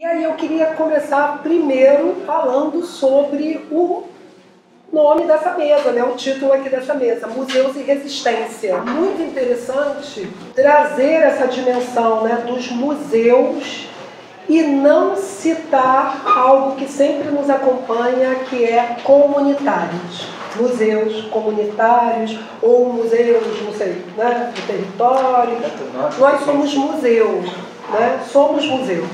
E aí eu queria começar primeiro falando sobre o nome dessa mesa, né? O título aqui dessa mesa, Museus e Resistência. Muito interessante trazer essa dimensão, né, dos museus e não citar algo que sempre nos acompanha, que é comunitários. Museus comunitários ou museus, não sei, né, do território. Nós somos museu, né? Somos museu.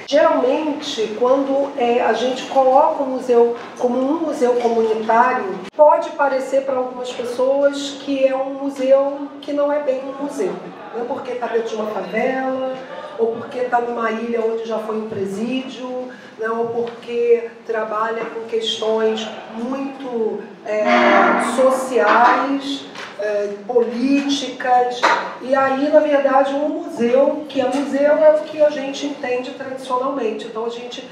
Geralmente, quando a gente coloca o museu como um museu comunitário, pode parecer para algumas pessoas que é um museu que não é bem um museu. Não é porque está dentro de uma favela, ou porque está numa ilha onde já foi um presídio, né, ou porque trabalha com questões muito sociais, políticas. E aí, na verdade, um museu, que é museu, é o que a gente entende tradicionalmente. Então, a gente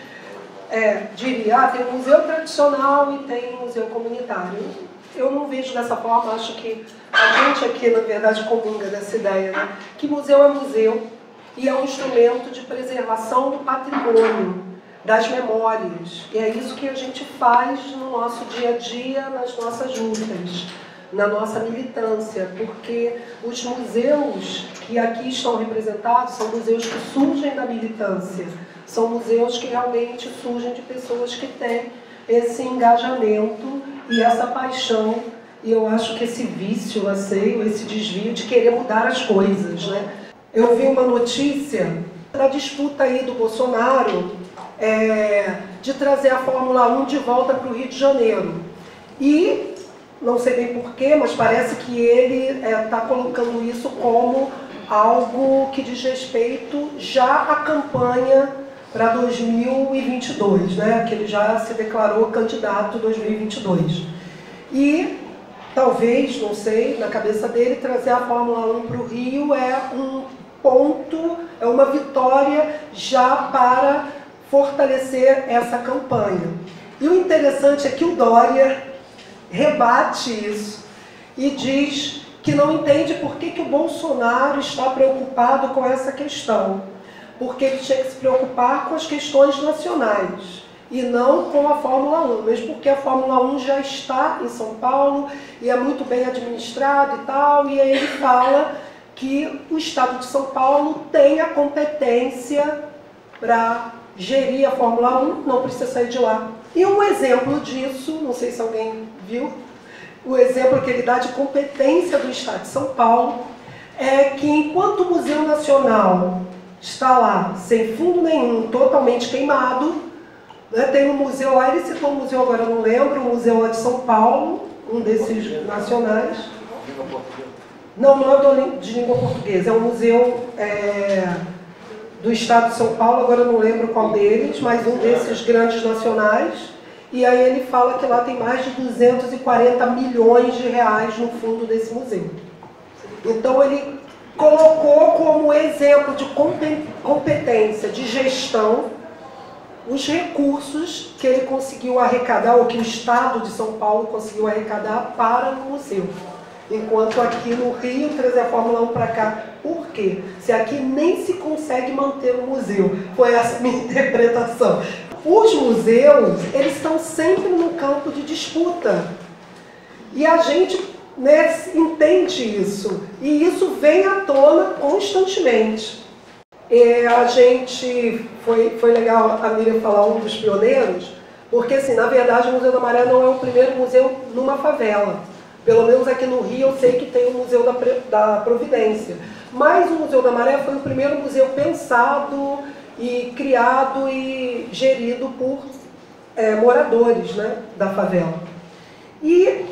diria, tem um museu tradicional e tem um museu comunitário. Eu não vejo dessa forma, acho que a gente aqui, na verdade, comunga dessa ideia, né? Que museu é museu e é um instrumento de preservação do patrimônio, das memórias. E é isso que a gente faz no nosso dia a dia, nas nossas lutas, na nossa militância, porque os museus que aqui estão representados são museus que surgem da militância, são museus que realmente surgem de pessoas que têm esse engajamento e essa paixão, e eu acho que esse vício, anseio, esse desvio de querer mudar as coisas, né? Eu vi uma notícia da disputa aí do Bolsonaro de trazer a Fórmula 1 de volta para o Rio de Janeiro. E não sei bem porquê, mas parece que ele está colocando isso como algo que diz respeito já à campanha para 2022, né? Que ele já se declarou candidato em 2022. E talvez, não sei, na cabeça dele, trazer a Fórmula 1 para o Rio é um ponto, é uma vitória já para fortalecer essa campanha. E o interessante é que o Dória rebate isso e diz que não entende por que o Bolsonaro está preocupado com essa questão, porque ele tinha que se preocupar com as questões nacionais e não com a Fórmula 1, mesmo porque a Fórmula 1 já está em São Paulo e é muito bem administrado e tal, e aí ele fala que o Estado de São Paulo tem a competência para gerir a Fórmula 1, não precisa sair de lá. E um exemplo disso, não sei se alguém viu, o exemplo que ele dá de competência do Estado de São Paulo é que enquanto o Museu Nacional está lá sem fundo nenhum, totalmente queimado, né, tem um museu lá, ele citou um museu agora, eu não lembro, um museu lá de São Paulo, um desses nacionais. Não é de língua portuguesa, é um museu do Estado de São Paulo, agora eu não lembro qual deles, mas um desses grandes nacionais. E aí ele fala que lá tem mais de 240 milhões de reais no fundo desse museu. Então ele colocou como exemplo de competência, de gestão, os recursos que ele conseguiu arrecadar, ou que o Estado de São Paulo conseguiu arrecadar para o museu. Enquanto aqui no Rio, trazer a Fórmula 1 para cá. Por quê? Se aqui nem se consegue manter o museu. Foi essa a minha interpretação. Os museus, eles estão sempre no campo de disputa. E a gente, né, entende isso. E isso vem à tona constantemente. A gente, foi legal a Miriam falar um dos pioneiros, porque assim, na verdade o Museu da Maré não é o primeiro museu numa favela. Pelo menos aqui no Rio eu sei que tem o Museu da Providência. Mas o Museu da Maré foi o primeiro museu pensado e criado e gerido por moradores, né, da favela. E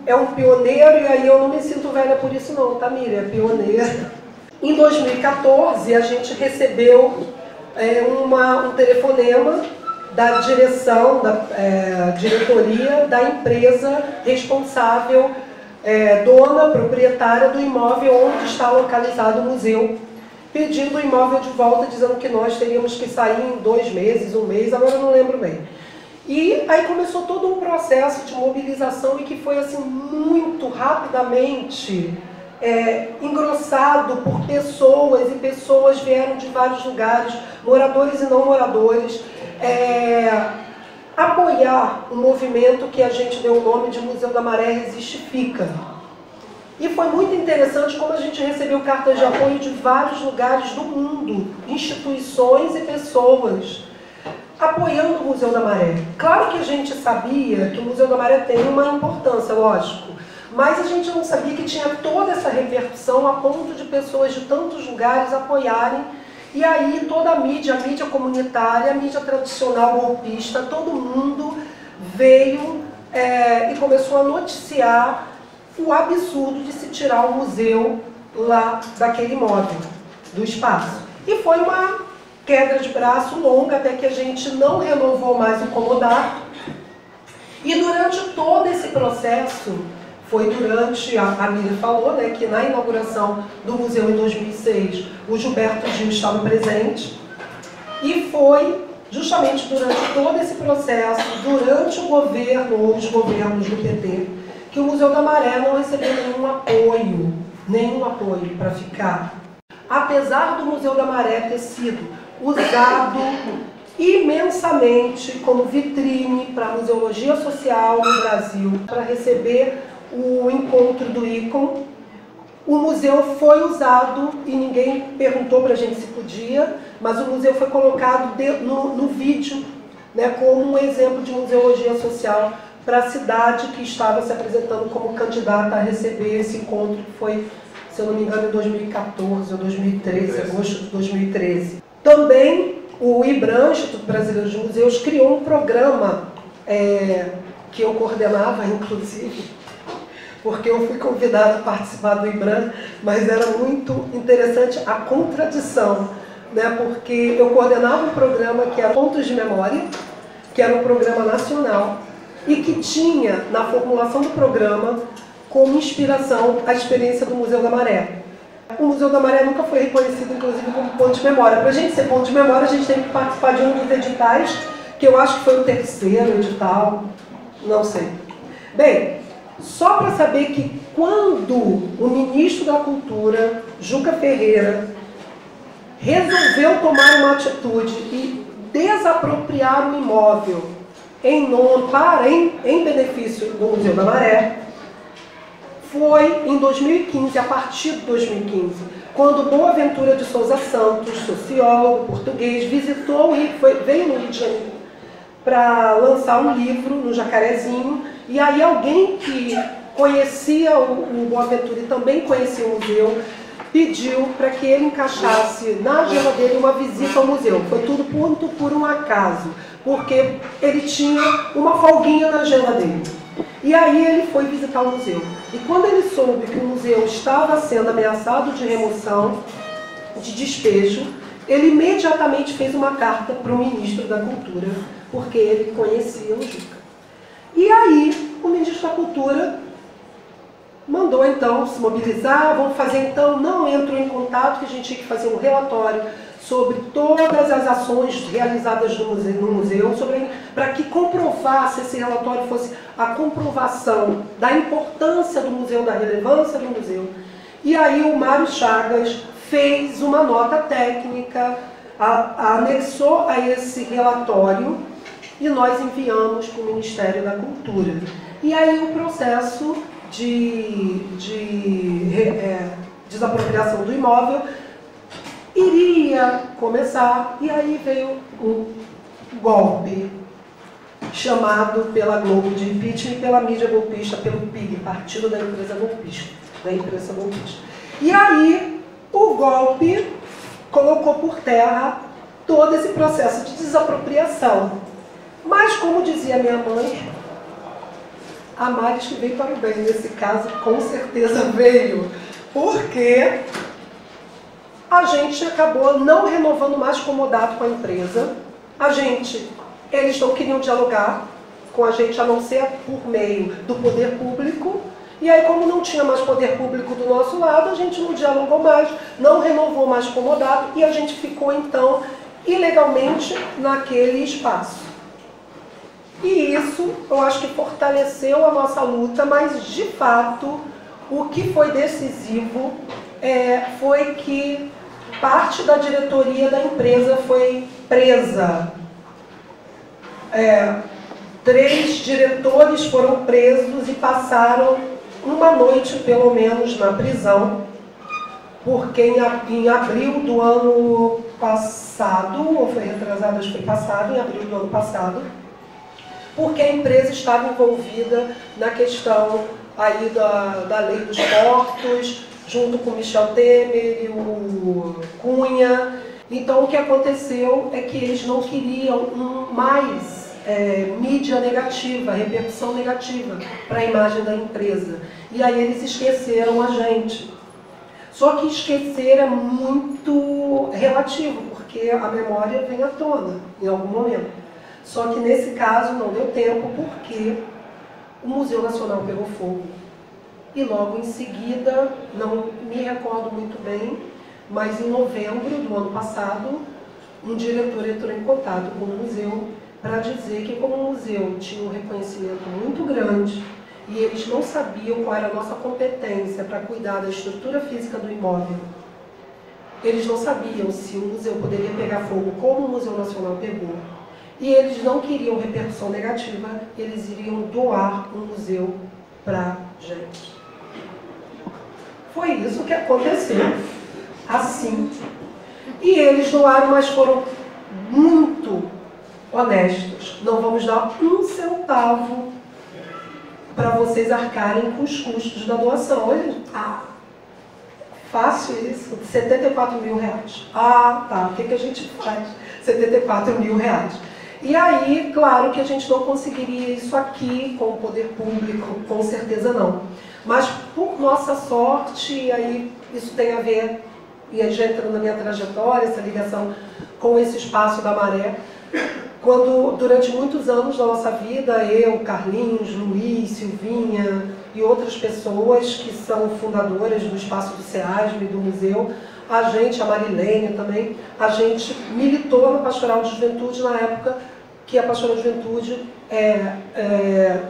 é um pioneiro, e aí eu não me sinto velha por isso não, tá, Miriam? É pioneiro. Em 2014 a gente recebeu um telefonema da direção, da diretoria da empresa responsável, dona, proprietária do imóvel onde está localizado o museu, pedindo o imóvel de volta, dizendo que nós teríamos que sair em 2 meses, 1 mês, agora eu não lembro bem. E aí começou todo um processo de mobilização e que foi assim muito rapidamente engrossado por pessoas, e pessoas vieram de vários lugares, moradores e não moradores, apoiar um movimento que a gente deu o nome de Museu da Maré Resiste Fica. E foi muito interessante como a gente recebeu cartas de apoio de vários lugares do mundo, instituições e pessoas, apoiando o Museu da Maré. Claro que a gente sabia que o Museu da Maré tem uma importância, lógico, mas a gente não sabia que tinha toda essa repercussão a ponto de pessoas de tantos lugares apoiarem. E aí toda a mídia comunitária, a mídia tradicional golpista, todo mundo veio e começou a noticiar o absurdo de se tirar o museu lá daquele imóvel, do espaço. E foi uma queda de braço longa, até que a gente não renovou mais o comodato. E durante todo esse processo, foi durante, a Miriam falou, né, que na inauguração do museu em 2006, o Gilberto Gil estava presente, e foi justamente durante todo esse processo, durante o governo ou os governos do PT, que o Museu da Maré não recebeu nenhum apoio para ficar. Apesar do Museu da Maré ter sido usado imensamente como vitrine para a museologia social no Brasil, para receber o encontro do ICOM, o museu foi usado, e ninguém perguntou para a gente se podia, mas o museu foi colocado no vídeo, né, como um exemplo de museologia social para a cidade que estava se apresentando como candidata a receber esse encontro, que foi, se eu não me engano, em 2014 ou 2013, agosto de 2013. Também o IBRAM, Instituto Brasileiro de Museus, criou um programa que eu coordenava, inclusive, porque eu fui convidada a participar do IBRAM, mas era muito interessante a contradição, né? Porque eu coordenava um programa que era Pontos de Memória, que era um programa nacional, e que tinha, na formulação do programa, como inspiração a experiência do Museu da Maré. O Museu da Maré nunca foi reconhecido, inclusive, como ponto de memória. Para a gente ser ponto de memória, a gente tem que participar de um dos editais, que eu acho que foi o terceiro edital, não sei. Bem, só para saber que quando o ministro da Cultura, Juca Ferreira, resolveu tomar uma atitude e desapropriar o imóvel em benefício do Museu da Maré, foi em 2015, a partir de 2015, quando Boaventura de Souza Santos, sociólogo português, visitou e veio no Rio de Janeiro para lançar um livro no Jacarezinho, e aí alguém que conhecia o Boaventura e também conhecia o museu, pediu para que ele encaixasse na agenda dele uma visita ao museu. Foi tudo por um acaso, porque ele tinha uma folguinha na agenda dele. E aí ele foi visitar o museu. E quando ele soube que o museu estava sendo ameaçado de remoção, de despejo, ele imediatamente fez uma carta para o ministro da Cultura, porque ele conhecia o Juca. E aí o ministro da Cultura mandou então se mobilizar, vamos fazer então, não entrou em contato, que a gente tinha que fazer um relatório sobre todas as ações realizadas no museu, para que comprovasse, esse relatório fosse a comprovação da importância do museu, da relevância do museu. E aí o Mário Chagas fez uma nota técnica, anexou a esse relatório, e nós enviamos para o Ministério da Cultura. E aí o processo de desapropriação do imóvel iria começar, e aí veio um golpe chamado pela Globo de impeachment e pela mídia golpista, pelo PIG, Partido da Imprensa Golpista. E aí o golpe colocou por terra todo esse processo de desapropriação. Mas, como dizia minha mãe, a males que veio para o bem, nesse caso, com certeza veio, porque a gente acabou não renovando mais comodato com a empresa. Eles não queriam dialogar com a gente, a não ser por meio do poder público. E aí, como não tinha mais poder público do nosso lado, a gente não dialogou mais, não renovou mais comodato, e a gente ficou, então, ilegalmente naquele espaço. E isso, eu acho que fortaleceu a nossa luta, mas, de fato, O que foi decisivo foi que parte da diretoria da empresa foi presa. 3 diretores foram presos e passaram uma noite, pelo menos, na prisão, porque em abril do ano passado, ou foi retrasado, acho que foi passado, em abril do ano passado, porque a empresa estava envolvida na questão aí da lei dos portos, junto com o Michel Temer e o Cunha. Então, o que aconteceu é que eles não queriam mais mídia negativa, repercussão negativa para a imagem da empresa. E aí eles esqueceram a gente. Só que esquecer é muito relativo, porque a memória vem à tona em algum momento. Só que nesse caso não deu tempo, porque o Museu Nacional pegou fogo. E logo em seguida, não me recordo muito bem, mas em novembro do ano passado, um diretor entrou em contato com o museu para dizer que, como o museu tinha um reconhecimento muito grande e eles não sabiam qual era a nossa competência para cuidar da estrutura física do imóvel, eles não sabiam se o museu poderia pegar fogo como o Museu Nacional pegou, e eles não queriam repercussão negativa, eles iriam doar o museu para a gente. Foi isso que aconteceu, assim. E eles doaram, mas foram muito honestos. Não vamos dar um centavo para vocês arcarem com os custos da doação. Olha, fácil isso, 74 mil reais. Tá, o que a gente faz? 74 mil reais. E aí, claro que a gente não conseguiria isso aqui com o poder público, com certeza não. Mas, por nossa sorte, aí isso tem a ver, e aí já entrando na minha trajetória, essa ligação com esse espaço da Maré, quando, durante muitos anos da nossa vida, eu, Carlinhos, Luiz, Silvinha e outras pessoas que são fundadoras do espaço do SEASM e do museu, a gente, a Marilene também, a gente militou na Pastoral de Juventude na época que a Pastoral de Juventude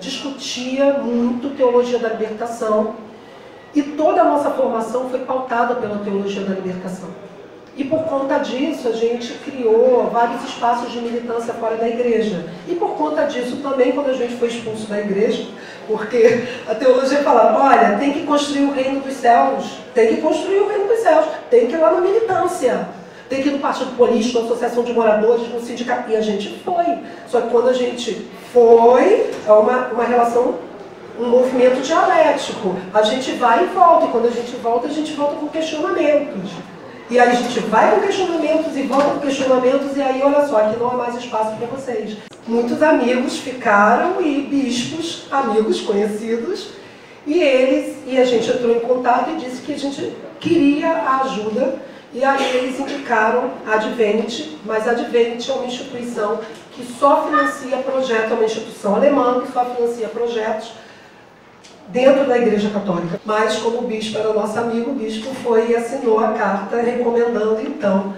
discutia muito teologia da libertação, e toda a nossa formação foi pautada pela teologia da libertação. E por conta disso a gente criou vários espaços de militância fora da igreja. E por conta disso também, quando a gente foi expulso da igreja, porque a teologia falava, olha, tem que construir o reino dos céus, tem que construir o reino dos céus, tem que ir lá na militância, tem que ir no partido político, na associação de moradores, no sindicato. E a gente foi. Só que quando a gente foi, é uma relação, um movimento dialético. A gente vai e volta, e quando a gente volta com questionamentos. E aí a gente vai com questionamentos e volta com questionamentos, e aí, olha só, aqui não há mais espaço para vocês. Muitos amigos ficaram, e bispos, amigos conhecidos, e a gente entrou em contato e disse que a gente queria a ajuda, e aí eles indicaram a Advent, mas a Advent é uma instituição que só financia projetos, é uma instituição alemã que só financia projetos dentro da Igreja Católica. Mas como o bispo era nosso amigo, o bispo foi e assinou a carta recomendando então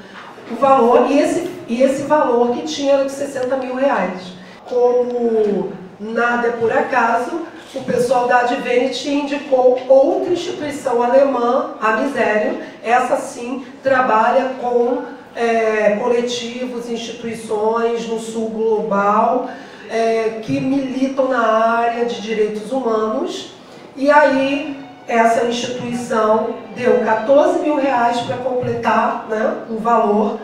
o valor, e esse valor que tinha era de 60 mil reais. Como nada é por acaso, o pessoal da Advent indicou outra instituição alemã, a Misério. Essa sim trabalha com coletivos, instituições no sul global, que militam na área de direitos humanos. E aí, essa instituição deu 14 mil reais para completar, né, o valor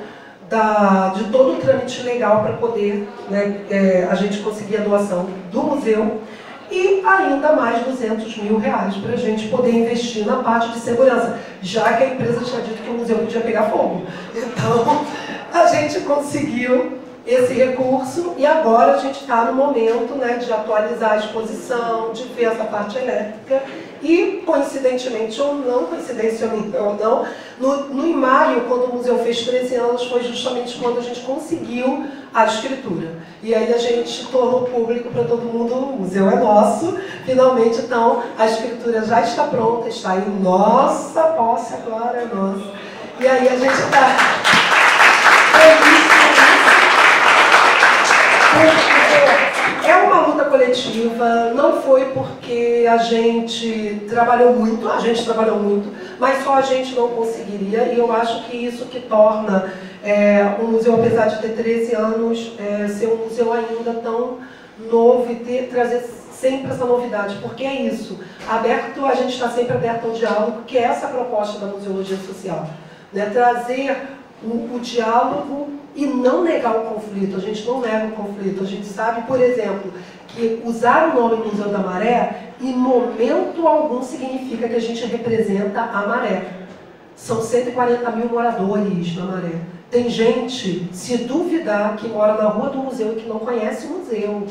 de todo o trâmite legal para poder, né, a gente conseguir a doação do museu, e ainda mais 200 mil reais para a gente poder investir na parte de segurança, já que a empresa tinha dito que o museu podia pegar fogo. Então, a gente conseguiu esse recurso, e agora a gente está no momento, né, de atualizar a exposição, de ver essa parte elétrica, e coincidentemente ou não, em maio, quando o museu fez 13 anos, foi justamente quando a gente conseguiu a escritura. E aí a gente tornou público para todo mundo, o museu é nosso, finalmente. Então a escritura já está pronta, está em nossa posse agora, é nossa. E aí a gente está feliz. É uma luta coletiva. coletiva, não foi porque a gente trabalhou muito, mas só a gente não conseguiria, e eu acho que isso que torna o museu, apesar de ter 13 anos, ser um museu ainda tão novo e trazer sempre essa novidade, porque é isso, a gente está sempre aberto ao diálogo, que é essa a proposta da museologia social, né? Trazer o diálogo e não negar o conflito. A gente não nega o conflito, a gente sabe, por exemplo, que usar o nome Museu da Maré, em momento algum significa que a gente representa a Maré. São 140 mil moradores na Maré. Tem gente, se duvidar, que mora na rua do museu e que não conhece o museu.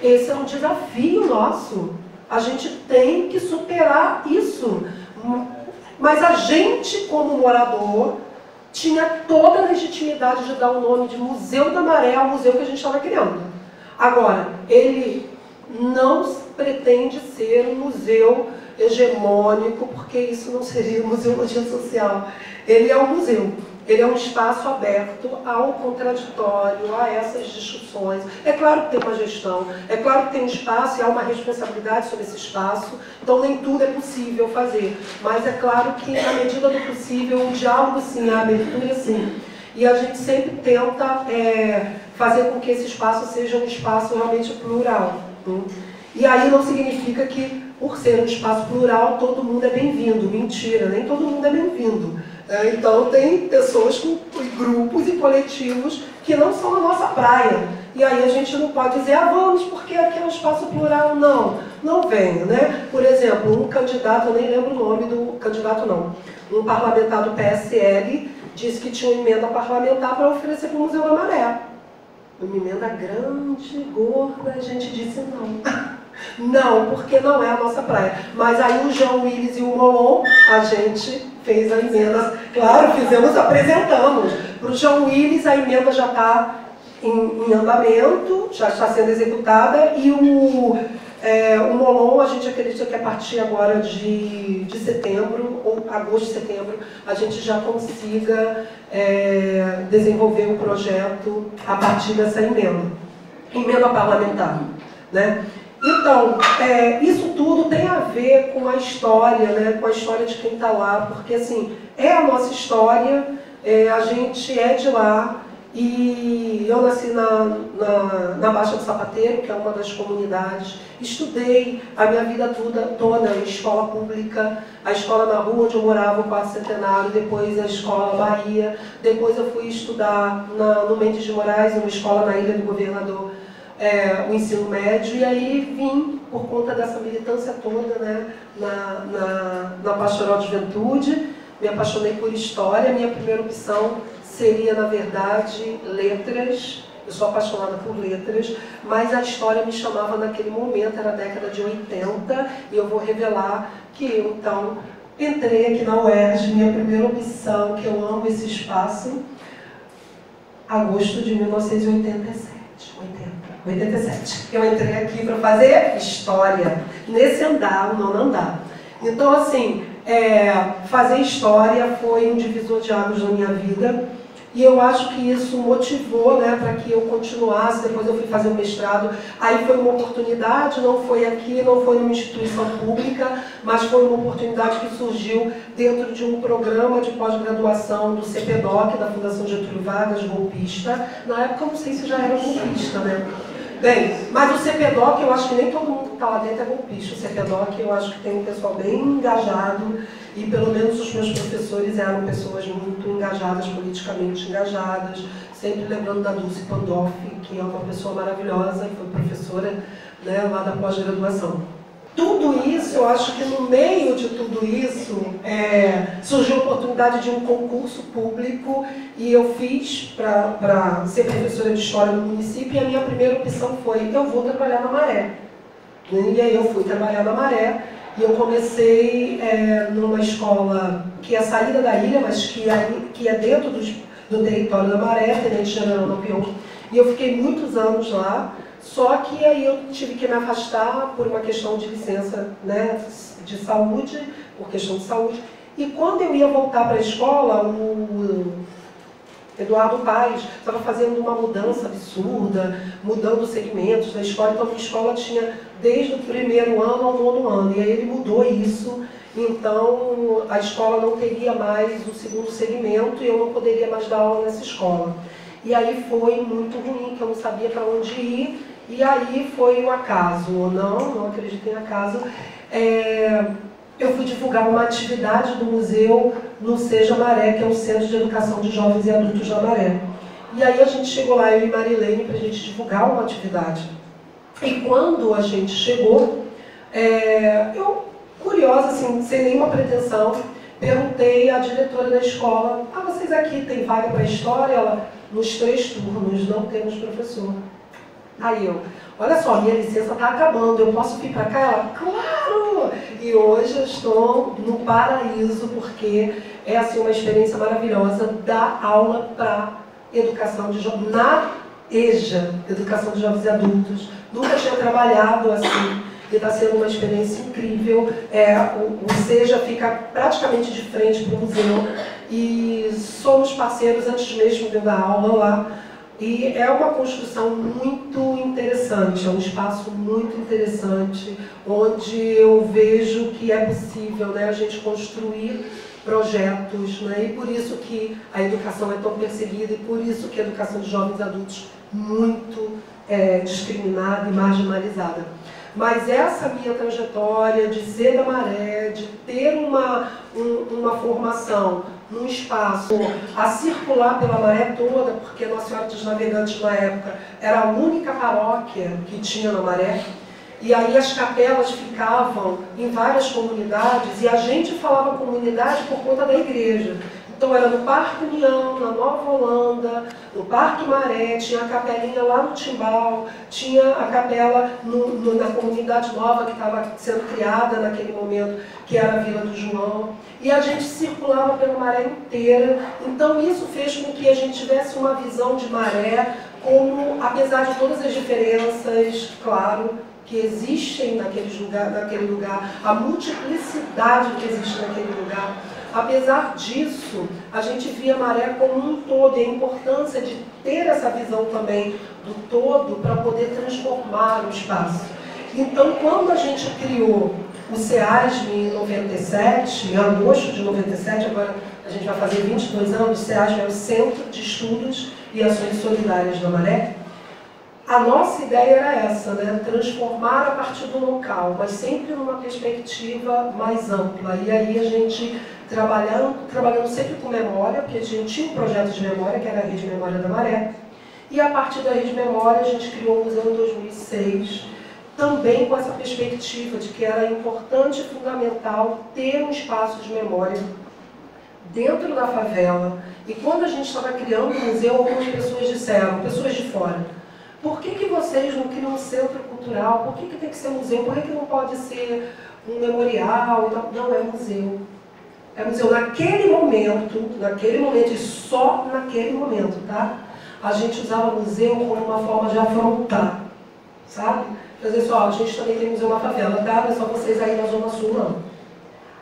Esse é um desafio nosso. A gente tem que superar isso. Mas a gente, como morador, tinha toda a legitimidade de dar o nome de Museu da Maré ao museu que a gente estava criando. Agora, ele não pretende ser um museu hegemônico, porque isso não seria museologia social. Ele é um museu. Ele é um espaço aberto ao contraditório, a essas discussões. É claro que tem uma gestão, é claro que tem um espaço e há uma responsabilidade sobre esse espaço, então nem tudo é possível fazer. Mas é claro que, na medida do possível, o diálogo sim, a abertura sim. E a gente sempre tenta fazer com que esse espaço seja um espaço realmente plural. E aí não significa que, por ser um espaço plural, todo mundo é bem-vindo. Mentira, nem todo mundo é bem-vindo. Então tem pessoas com grupos e coletivos que não são a nossa praia. E aí a gente não pode dizer, vamos, porque aqui é um espaço plural. Não venha, né? Por exemplo, um candidato, eu nem lembro o nome do candidato não, um parlamentar do PSL disse que tinha uma emenda parlamentar para oferecer para o Museu da Maré. Uma emenda grande, gorda, a gente disse não. Não, porque não é a nossa praia. Mas aí o João Willis e o Molon, a gente fez a emenda. Claro, apresentamos. Para o João Willis, a emenda já está em andamento, já está sendo executada. E o Molon, a gente acredita que a partir agora de setembro, ou agosto, setembro, a gente já consiga desenvolver o projeto a partir dessa emenda parlamentar, né? Então, isso tudo tem a ver com a história, né? Com a história de quem está lá, porque assim, é a nossa história, a gente é de lá, e eu nasci na Baixa do Sapateiro, que é uma das comunidades, estudei a minha vida toda em escola pública, a escola na rua onde eu morava, o Quarto Centenário, depois a escola Bahia, depois eu fui estudar no Mendes de Moraes, uma escola na Ilha do Governador, o ensino médio, e aí vim, por conta dessa militância toda, né, na Pastoral de Juventude, me apaixonei por história. Minha primeira opção seria, na verdade, letras. Eu sou apaixonada por letras, mas a história me chamava naquele momento, era a década de 80, e eu vou revelar que eu, então, entrei aqui na UERJ, minha primeira opção, que eu amo esse espaço, agosto de 1987. 87. Eu entrei aqui para fazer história, nesse andar, o nono andar. Então, assim, fazer história foi um divisor de águas na minha vida, e eu acho que isso motivou, né, para que eu continuasse. Depois eu fui fazer o mestrado, aí foi uma oportunidade, não foi aqui, não foi numa instituição pública, mas foi uma oportunidade que surgiu dentro de um programa de pós-graduação do CPDOC, da Fundação Getúlio Vargas, golpista. Na época eu não sei se já era golpista, né? Bem, mas o CPDOC, eu acho que nem todo mundo que está lá dentro é golpista. O CPDOC, eu acho que tem um pessoal bem engajado, e pelo menos os meus professores eram pessoas muito engajadas, politicamente engajadas, sempre lembrando da Dulce Pandolfi, que é uma pessoa maravilhosa, foi professora, né, lá da pós-graduação. Tudo isso, eu acho que no meio de tudo isso, surgiu a oportunidade de um concurso público, e eu fiz para ser professora de História no município, e a minha primeira opção foi, eu vou trabalhar na Maré. E aí eu fui trabalhar na Maré, e eu comecei numa escola que é a saída da ilha, mas que é dentro do território da Maré, Tenente General Lampião, e eu fiquei muitos anos lá. Só que aí eu tive que me afastar por uma questão de licença, né, de saúde, por questão de saúde. E quando eu ia voltar para a escola, Eduardo Paes estava fazendo uma mudança absurda, mudando segmentos da escola, então a minha escola tinha desde o primeiro ano ao 9º ano, e aí ele mudou isso, então a escola não teria mais o segundo segmento e eu não poderia mais dar aula nessa escola. E aí foi muito ruim, que eu não sabia para onde ir, e aí foi um acaso, ou não acredito em acaso. Eu fui divulgar uma atividade do museu no Seja Maré, que é o Centro de Educação de Jovens e Adultos da Maré. E aí a gente chegou lá, eu e Marilene, para a gente divulgar uma atividade. E quando a gente chegou, eu, curiosa, assim, sem nenhuma pretensão, perguntei à diretora da escola, vocês aqui têm vaga para história? Ela, nos 3 turnos, não temos professor. Aí eu, olha só, minha licença está acabando, eu posso vir para cá? Ela, claro! E hoje eu estou no paraíso, porque é assim, uma experiência maravilhosa dar aula para educação de jovens, na EJA, Educação de Jovens e Adultos. Nunca tinha trabalhado assim, e está sendo uma experiência incrível. O SEJA fica praticamente de frente para o museu, e somos parceiros antes mesmo de dar aula lá. E é uma construção muito interessante, é um espaço muito interessante, onde eu vejo que é possível, né, a gente construir projetos, né, e por isso que a educação é tão perseguida, e por isso que a educação de jovens e adultos muito discriminada e marginalizada. Mas essa minha trajetória de ser da Maré, de ter uma formação num espaço a circular pela Maré toda, porque Nossa Senhora dos Navegantes na época era a única paróquia que tinha na Maré, e aí as capelas ficavam em várias comunidades, e a gente falava comunidade por conta da igreja. Então era no Parque União, na Nova Holanda, no Parque Maré, tinha a capelinha lá no Timbal, tinha a capela na comunidade nova que estava sendo criada naquele momento, que era a Vila do João. E a gente circulava pela Maré inteira, então isso fez com que a gente tivesse uma visão de Maré como, apesar de todas as diferenças, claro, que existem naquele lugar, a multiplicidade que existe naquele lugar, apesar disso, a gente via a Maré como um todo, e a importância de ter essa visão também do todo para poder transformar o espaço. Então, quando a gente criou o SEASM em 97, em agosto de 97, agora a gente vai fazer 22 anos, o SEASM é o Centro de Estudos e Ações Solidárias da Maré. A nossa ideia era essa, né? Transformar a partir do local, mas sempre numa perspectiva mais ampla. E aí a gente trabalhando sempre com memória, porque a gente tinha um projeto de memória, que era a Rede Memória da Maré. E a partir da Rede Memória a gente criou o museu em 2006, também com essa perspectiva de que era importante e fundamental ter um espaço de memória dentro da favela. E quando a gente estava criando o museu, algumas pessoas disseram, pessoas de fora, por que vocês não criam um centro cultural? Por que tem que ser museu? Por que não pode ser um memorial? Não, é museu. É museu. Naquele momento e só naquele momento, tá? A gente usava museu como uma forma de afrontar, sabe? Quer dizer só, a gente também tem museu na favela, tá? Não é só vocês aí na Zona Sul, não.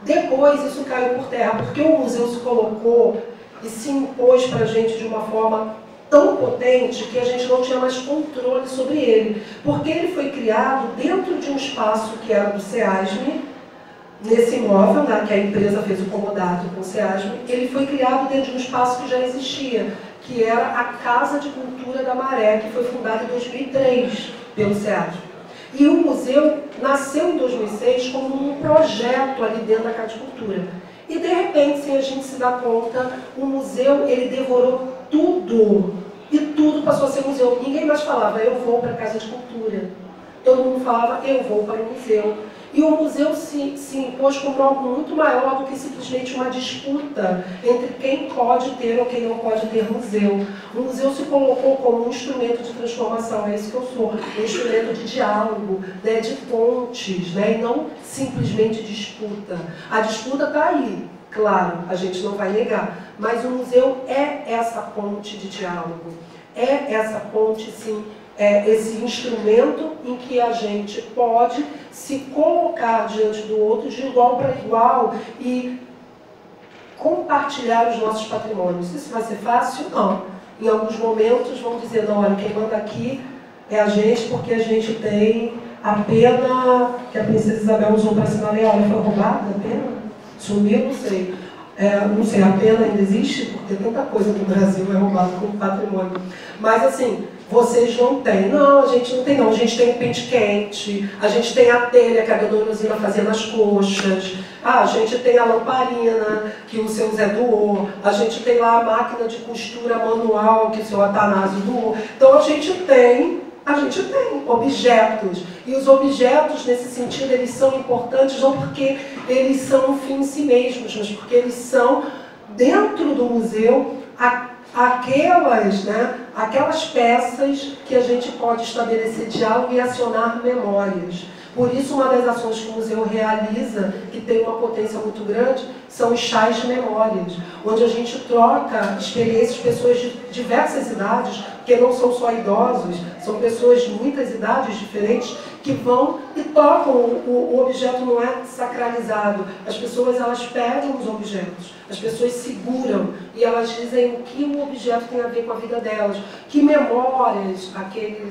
Depois isso caiu por terra, porque o museu se colocou e se impôs pra gente de uma forma tão potente que a gente não tinha mais controle sobre ele, porque ele foi criado dentro de um espaço que era do SEASM, nesse imóvel, né, que a empresa fez o comodato com o SEASM, ele foi criado dentro de um espaço que já existia, que era a Casa de Cultura da Maré, que foi fundada em 2003 pelo SEASM. E o museu nasceu em 2006 como um projeto ali dentro da Casa de Cultura. E de repente, sem a gente se dar conta, o museu ele devorou tudo, e tudo passou a ser museu. Ninguém mais falava, eu vou para a Casa de Cultura. Todo mundo falava, eu vou para o museu. E o museu se impôs como algo muito maior do que simplesmente uma disputa entre quem pode ter ou quem não pode ter museu. O museu se colocou como um instrumento de transformação, é isso que eu sou, um instrumento de diálogo, né, de pontes, né, e não simplesmente disputa. A disputa está aí. Claro, a gente não vai negar, mas o museu é essa ponte de diálogo, é essa ponte, sim, é esse instrumento em que a gente pode se colocar diante do outro de igual para igual e compartilhar os nossos patrimônios. Isso vai ser fácil? Não. Em alguns momentos vão dizer, não, olha, quem manda aqui é a gente, porque a gente tem a pena que a princesa Isabel usou para assinar a lei. Ela foi roubada, a pena? Sumiu, não sei. Não sei, a pena ainda existe, porque tanta coisa no Brasil é roubada como patrimônio. Mas assim, vocês não têm. Não, a gente não tem não. A gente tem o pente quente, a gente tem a telha que a dona Usina fazia nas coxas, a gente tem a lamparina que o seu Zé doou, a gente tem lá a máquina de costura manual que o seu Atanásio doou. Então a gente tem objetos. E os objetos, nesse sentido, eles são importantes não porque eles são um fim em si mesmos, mas porque eles são, dentro do museu, aquelas peças que a gente pode estabelecer diálogo e acionar memórias. Por isso, uma das ações que o museu realiza, que tem uma potência muito grande, são os chás de memórias, onde a gente troca experiências, pessoas de diversas idades, porque não são só idosos, são pessoas de muitas idades diferentes, que vão e tocam. O objeto não é sacralizado. As pessoas, elas pegam os objetos, as pessoas seguram e elas dizem o que o objeto tem a ver com a vida delas, que memórias aquele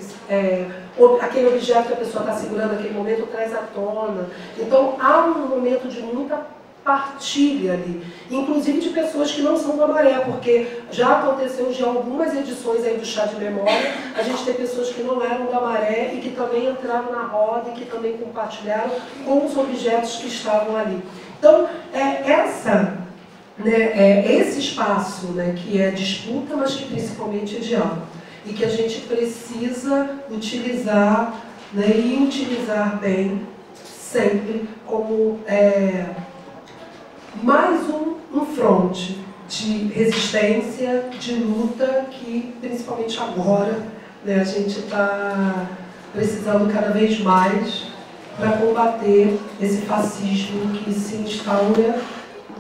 objeto que a pessoa está segurando naquele momento traz à tona. Então, há um momento de muita partilha ali, inclusive de pessoas que não são da Maré, porque já aconteceu de algumas edições aí do Chá de Memória, a gente tem pessoas que não eram da Maré e que também entraram na roda e que também compartilharam com os objetos que estavam ali. Então, esse espaço, né, que é disputa, mas que principalmente é diálogo, e que a gente precisa utilizar, né, e utilizar bem, sempre, como mais um fronte de resistência, de luta, que principalmente agora, né, a gente está precisando cada vez mais para combater esse fascismo que se instaura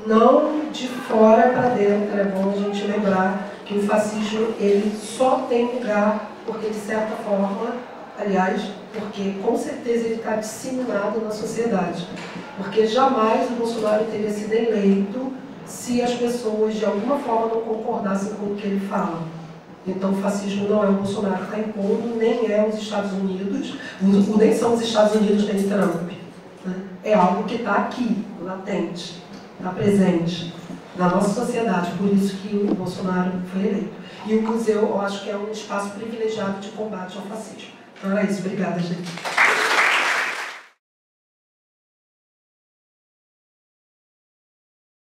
não de fora para dentro. É bom a gente lembrar que o fascismo ele só tem lugar porque, de certa forma, aliás, porque com certeza ele está disseminado na sociedade. Porque jamais o Bolsonaro teria sido eleito se as pessoas de alguma forma não concordassem com o que ele fala. Então o fascismo não é o Bolsonaro que está impondo, nem é os Estados Unidos, nem são os Estados Unidos nem Trump. Né? É algo que está aqui, latente, está presente na nossa sociedade, por isso que o Bolsonaro foi eleito. E o museu, eu acho que é um espaço privilegiado de combate ao fascismo. Então é isso, obrigada, gente.